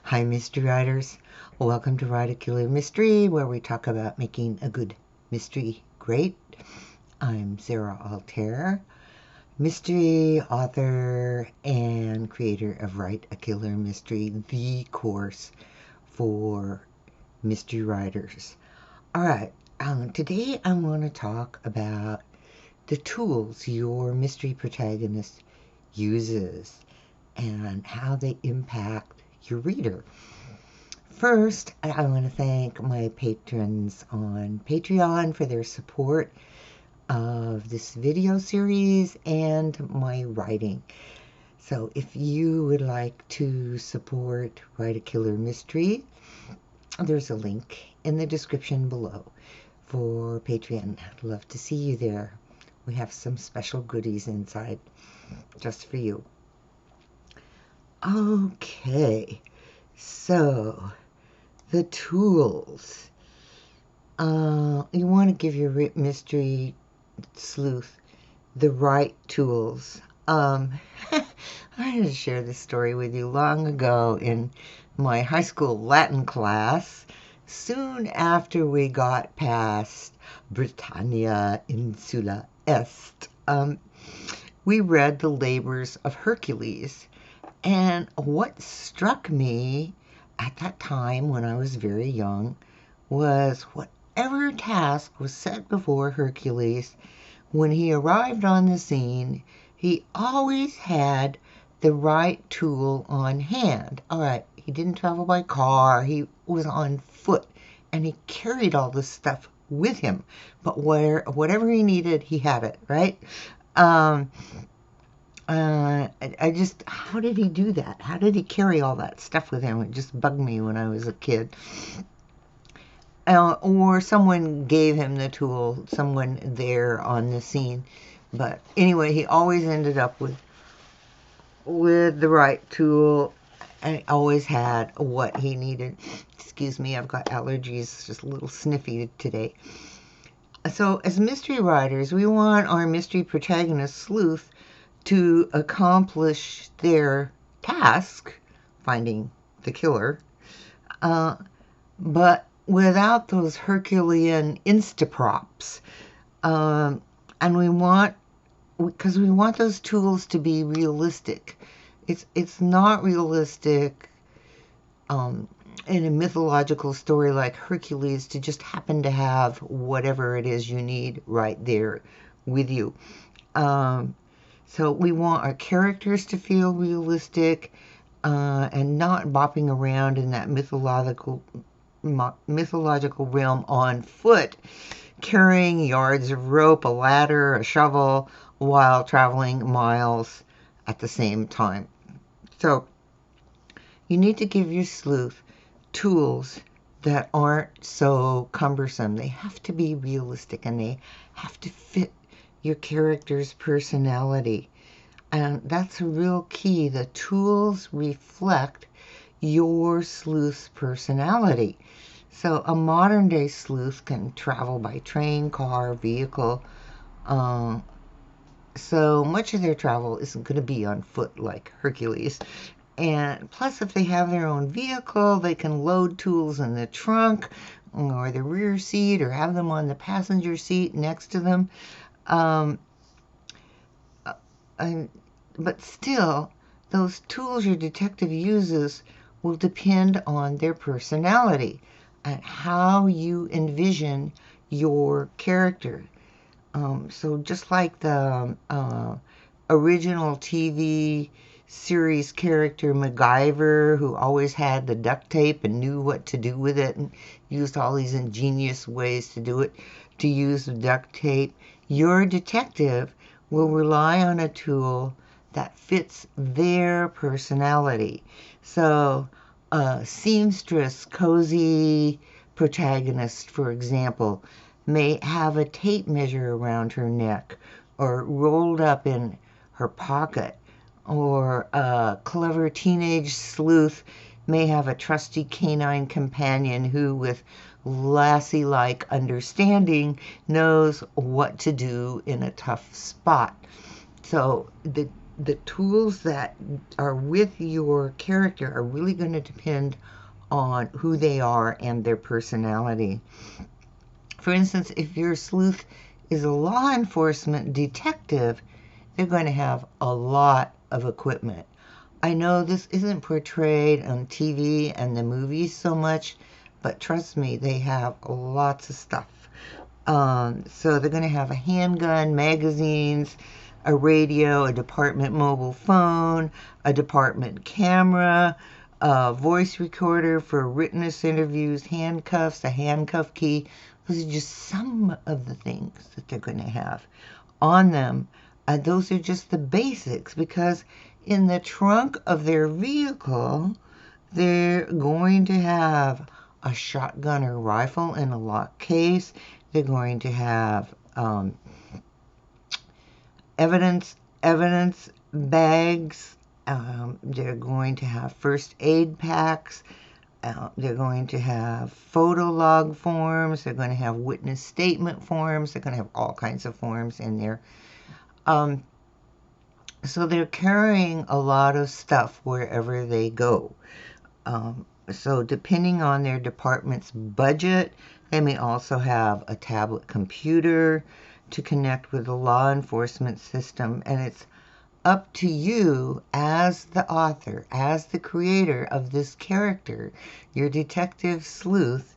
Hi, mystery writers. Welcome to Write a Killer Mystery, where we talk about making a good mystery great. I'm Zara, Altair, mystery author and creator of Write a Killer Mystery, the course for mystery writers. All right, today I want to talk about the tools your mystery protagonist uses and how they impact your reader. First, I want to thank my patrons on Patreon for their support of this video series and my writing. So if you would like to support Write a Killer Mystery, there's a link in the description below for Patreon. I'd love to see you there. We have some special goodies inside just for you. Okay, so the tools. You want to give your mystery sleuth the right tools. I had to share this story with you long ago in my high school Latin class. Soon after we got past Britannia Insula Est, we read the labors of Hercules. And what struck me at that time when I was very young was whatever task was set before Hercules, when he arrived on the scene, he always had the right tool on hand. All right, he didn't travel by car, he was on foot, and he carried all this stuff with him. But whatever he needed, he had it, right? How did he do that? How did he carry all that stuff with him? It just bugged me when I was a kid. Or someone gave him the tool, someone there on the scene. But anyway, he always ended up with the right tool, and always had what he needed. Excuse me, I've got allergies, just a little sniffy today. So as mystery writers, we want our mystery protagonist, Sleuth, to accomplish their task, finding the killer, but without those Herculean instaprops. And because we want those tools to be realistic. It's not realistic in a mythological story like Hercules to just happen to have whatever it is you need right there with you. So we want our characters to feel realistic and not bopping around in that mythological realm on foot, carrying yards of rope, a ladder, a shovel, while traveling miles at the same time. So you need to give your sleuth tools that aren't so cumbersome. They have to be realistic and they have to fit your character's personality. And that's a real key. The tools reflect your sleuth's personality. So a modern day sleuth can travel by train, car, vehicle. So much of their travel isn't going to be on foot like Hercules. And plus, if they have their own vehicle, they can load tools in the trunk or the rear seat or have them on the passenger seat next to them. But still, those tools your detective uses will depend on their personality and how you envision your character. So just like the original TV series character MacGyver, who always had the duct tape and knew what to do with it and used all these ingenious ways to do it, to use the duct tape, your detective will rely on a tool that fits their personality. So a seamstress, cozy protagonist, for example, may have a tape measure around her neck or rolled up in her pocket. Or a clever teenage sleuth may have a trusty canine companion who, with lassie-like understanding, knows what to do in a tough spot. So the the tools that are with your character are really going to depend on who they are and their personality. For instance, if your sleuth is a law enforcement detective, they're going to have a lot of equipment. I know this isn't portrayed on TV and the movies so much, but trust me, they have lots of stuff. So they're going to have a handgun, magazines, a radio, a department mobile phone, a department camera, a voice recorder for witness interviews, handcuffs, a handcuff key. Those are just some of the things that they're going to have on them. Those are just the basics, because in the trunk of their vehicle, they're going to have a shotgun or rifle in a lock case. They're going to have evidence bags. They're going to have first aid packs. They're going to have photo log forms. They're going to have witness statement forms. They're going to have all kinds of forms in there. So they're carrying a lot of stuff wherever they go. So depending on their department's budget, they may also have a tablet computer to connect with the law enforcement system. And it's up to you as the author, as the creator of this character, your detective sleuth.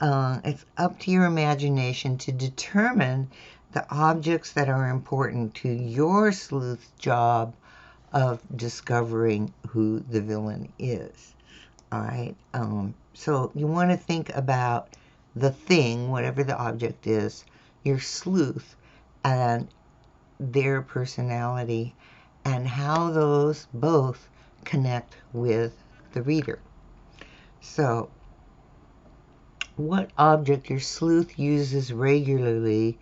It's up to your imagination to determine the objects that are important to your sleuth's job of discovering who the villain is. All right. So you want to think about the thing, whatever the object is, your sleuth, and their personality, and how those both connect with the reader. So, what object your sleuth uses regularly,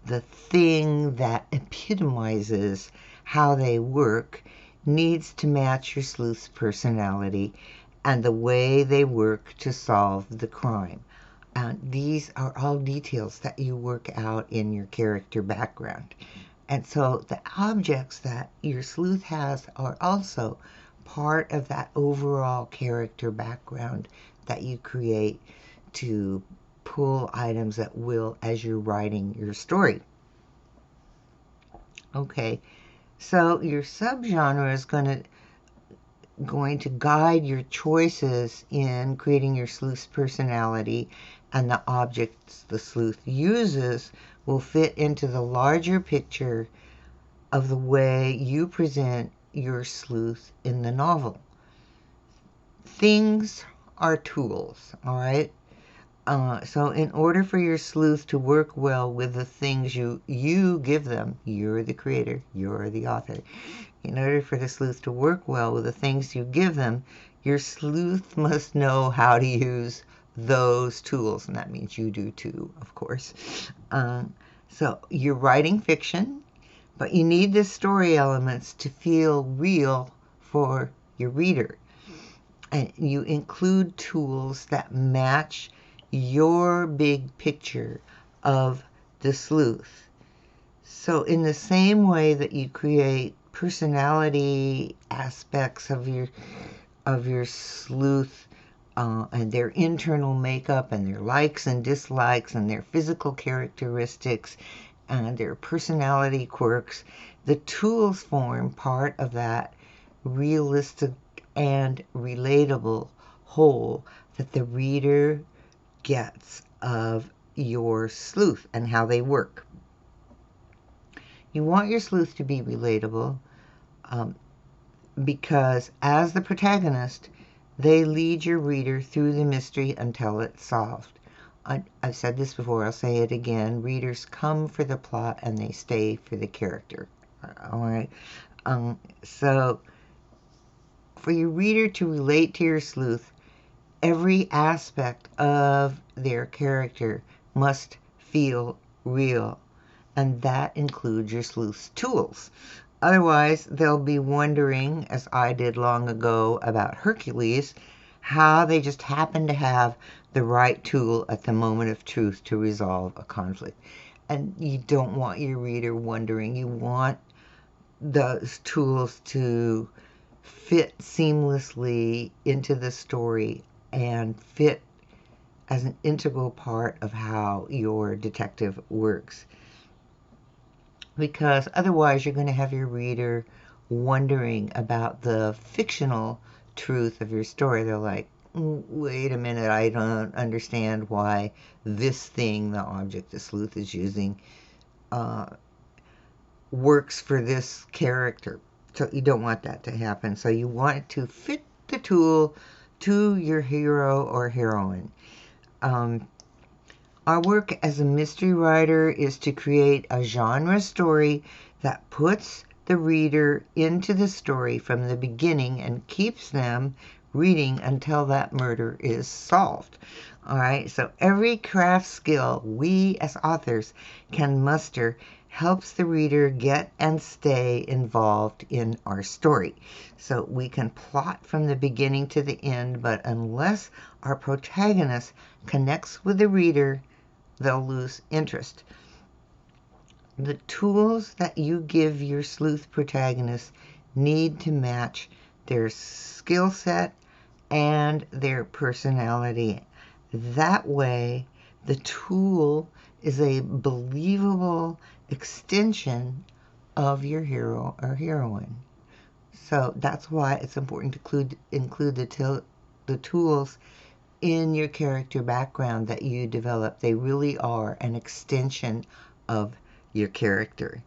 the thing that epitomizes how they work, needs to match your sleuth's personality and the way they work to solve the crime. And these are all details that you work out in your character background. And so the objects that your sleuth has are also part of that overall character background that you create to pull items at will as you're writing your story. Okay, so your subgenre is going to guide your choices in creating your sleuth's personality, and the objects the sleuth uses will fit into the larger picture of the way you present your sleuth in the novel. Things are tools, all right? So in order for your sleuth to work well with the things you give them, you're the creator, you're the author. In order for the sleuth to work well with the things you give them, your sleuth must know how to use those tools. And that means you do too, of course. So you're writing fiction, but you need the story elements to feel real for your reader. And you include tools that match your big picture of the sleuth. So in the same way that you create personality aspects of your sleuth, and their internal makeup and their likes and dislikes and their physical characteristics and their personality quirks, the tools form part of that realistic and relatable whole that the reader gets of your sleuth and how they work. You want your sleuth to be relatable because as the protagonist, they lead your reader through the mystery until it's solved. I've said this before, I'll say it again. Readers come for the plot and they stay for the character. All right. So for your reader to relate to your sleuth, every aspect of their character must feel real, and that includes your sleuth's tools. Otherwise, they'll be wondering, as I did long ago about Hercules, how they just happen to have the right tool at the moment of truth to resolve a conflict. And you don't want your reader wondering. You want those tools to fit seamlessly into the story and fit as an integral part of how your detective works. Because otherwise you're going to have your reader wondering about the fictional truth of your story. They're like, wait a minute, I don't understand why this thing, the object the sleuth is using, works for this character. So you don't want that to happen. So you want it to fit the tool to your hero or heroine. Our work as a mystery writer is to create a genre story that puts the reader into the story from the beginning and keeps them reading until that murder is solved. All right, so every craft skill we as authors can muster helps the reader get and stay involved in our story. So we can plot from the beginning to the end, but unless our protagonist connects with the reader, they'll lose interest. The tools that you give your sleuth protagonist need to match their skill set and their personality. That way, the tool is a believable extension of your hero or heroine. So that's why it's important to include the tools in your character background that you develop. They really are an extension of your character.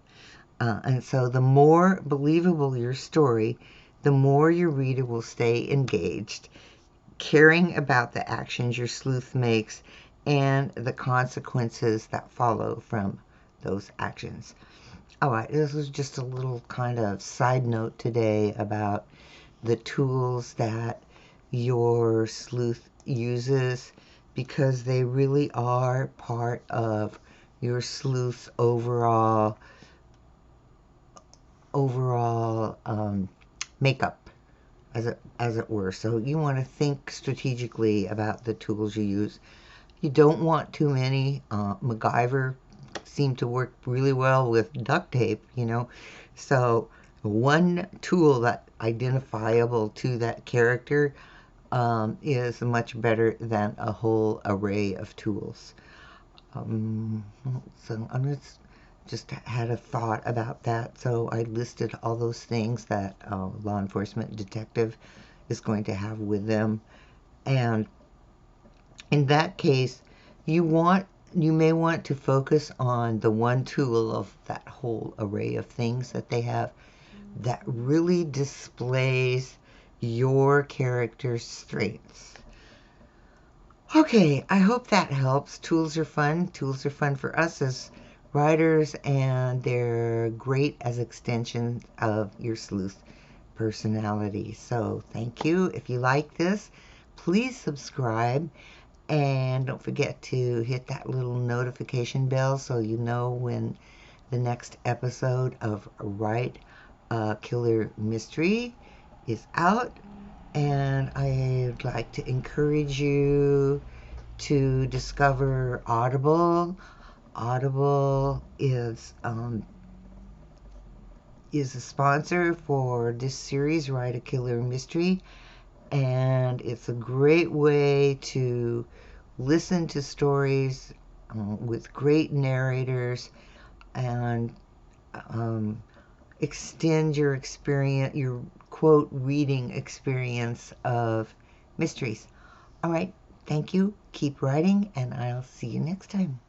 And so the more believable your story, the more your reader will stay engaged, caring about the actions your sleuth makes and the consequences that follow from those actions. All right, this was just a little kind of side note today about the tools that your sleuth uses, because they really are part of your sleuth's overall makeup, as it were. So you want to think strategically about the tools you use. You don't want too many. MacGyver seemed to work really well with duct tape, So one tool that identifiable to that character is much better than a whole array of tools. So I'm just had a thought about that. So I listed all those things that law enforcement detective is going to have with them. And in that case, you may want to focus on the one tool of that whole array of things that they have that really displays your character's strengths. Okay, I hope that helps. Tools are fun. Tools are fun for us as writers, and they're great as extensions of your sleuth personality. So thank you. If you like this, please subscribe. And don't forget to hit that little notification bell so you know when the next episode of Write a Killer Mystery is out. And I'd like to encourage you to discover Audible. Audible is a sponsor for this series, Write a Killer Mystery. And it's a great way to listen to stories with great narrators and extend your experience, your quote reading experience of mysteries. All right, thank you. Keep writing, and I'll see you next time.